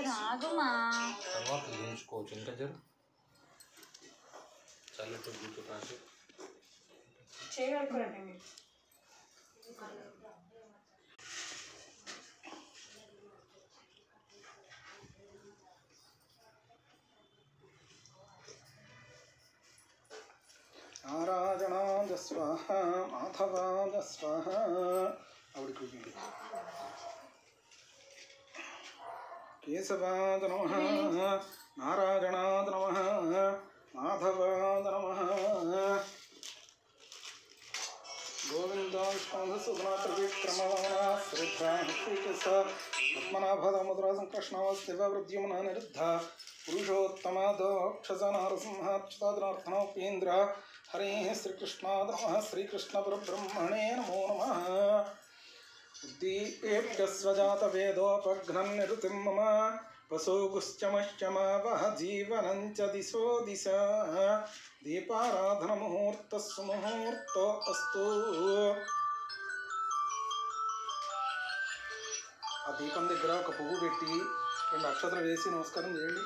రాగుమా తర్వాత వేయించుకోవచ్చు. ఇంకా జరు చల్లటి గుర్తు కాసి చేయగలుగుతారండి మీరు. నారాయణాయ స్వాహ మాధవాయ స్వాహ ఆవిడకి కేశవాయ నమః నారాయణాయ నమః మాధవాయ నమః గోవిందాష్టాదశుభనాత్రివిక్రమవాణ శ్రీకేశ పద్మనాభదముద్ర సంకృష్ణవస్తివ వృద్యుమ్న నిరుద్ధ పురుషోత్తమదోక్షజనారసింహాచ్యుతాదనార్థనోపేంద్ర హరే శ్రీకృష్ణాయ నమః శ్రీకృష్ణపరబ్రహ్మణే నమో నమః ఉద్దీప్యస్వజాతవేదోపఘ్నం నిరుతిం మమ వసోగుశ్చమశ్చమావహ జీవనం చ దిశో దిశ దీపారాధనముహూర్తస్సు ముహూర్తో అస్తు. ఆ దీపం దగ్గర ఒక పువ్వు పెట్టి 2 అక్షతలు వేసి నమస్కారం చేయండి.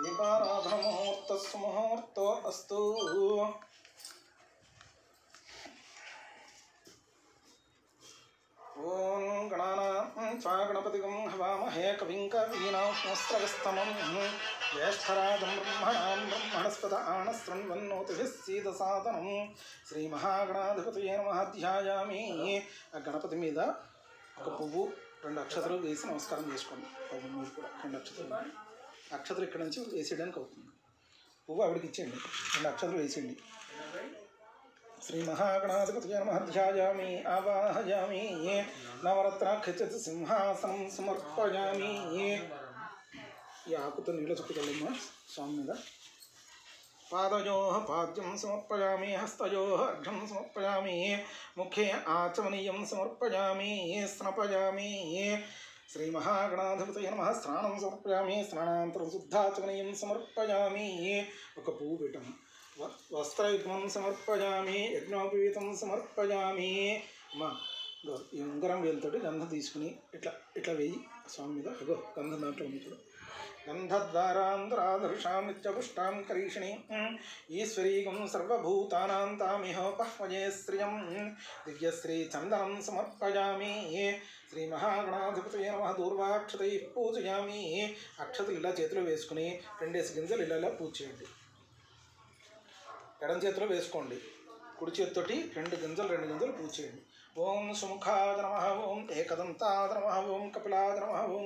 దీపారాధనముహూర్తస్సు ముహూర్తో అస్తు. ఓం గణానాం గణపతిగం హవామహే కవిం కవీనాస్రవస్తమం జ్యేష్ఠరాజం బ్రహ్మణాం బ్రహ్మణస్పద ఆనశృణ్వన్నోతిభిः సీదసాదనం. శ్రీ మహాగణాధిపతయే నమః. ధ్యాయామి. ఆ గణపతి మీద ఒక పువ్వు 2 అక్షతలు వేసి నమస్కారం చేసుకోండి. మీరు కూడా 2 అక్షతలు ఇక్కడ నుంచి వేసేయడానికి అవుతుంది. పువ్వు ఆవిడకి ఇచ్చేయండి. 2 అక్షతలు వేసేయండి. శ్రీ మహాగణాధిపతయే నమః. ధ్యాయామి ఆవాహయామి. నవరత్నాఖ్యత సింహాసనం సమర్పయామి. ఈ ఆకుతో నీళ్ళ చుట్టుకెళ్ళమ్మా స్వామి మీద. పాదయోః పాద్యం సమర్పయామి. హస్తయోః అర్ఘ్యం సమర్పయామి. ముఖే ఆచమనీయం సమర్పయామి. స్నపయామి. శ్రీ మహాగణాధిపతయే నమః. స్నానం సమర్పయామి. స్నానానంతరం శుద్ధాచమనీయం సమర్పయామి. ఒక పువ్వు పెట్టాము. వస్త్రయుగ్మం సమర్పయామి. యజ్ఞోపవీతం సమర్పయామి. అమ్మా ఈ ఉంగరం వేలుతోటి గంధం తీసుకుని ఇట్లా వేయి స్వామి మీద. అగో గంధం దాంట్లో ఉంది ఇప్పుడు. గంధద్వారాంధ్రాదర్శాం నిత్యపుష్టాం కరీషిణి ఈశ్వరీగం సర్వభూతానాం తామిహోపహ్వయే శ్రియం దివ్యశ్రీ చందనం సమర్పయామి. శ్రీ మహాగణాధిపతయే నమః. దూర్వాక్షతై పూజయామి. అక్షతలు ఇలా చేతిలో వేసుకుని 2 గింజలు ఇలా పూజ చేయండి. ఎడం చేతిలో వేసుకోండి. కుడి చేతితోటి 2 గింజలు పూజ చేయండి. ఓం సుముఖాయ నమః. ఓం ఏకదంతాయ నమః. ఓం కపిలాయ నమః. ఓం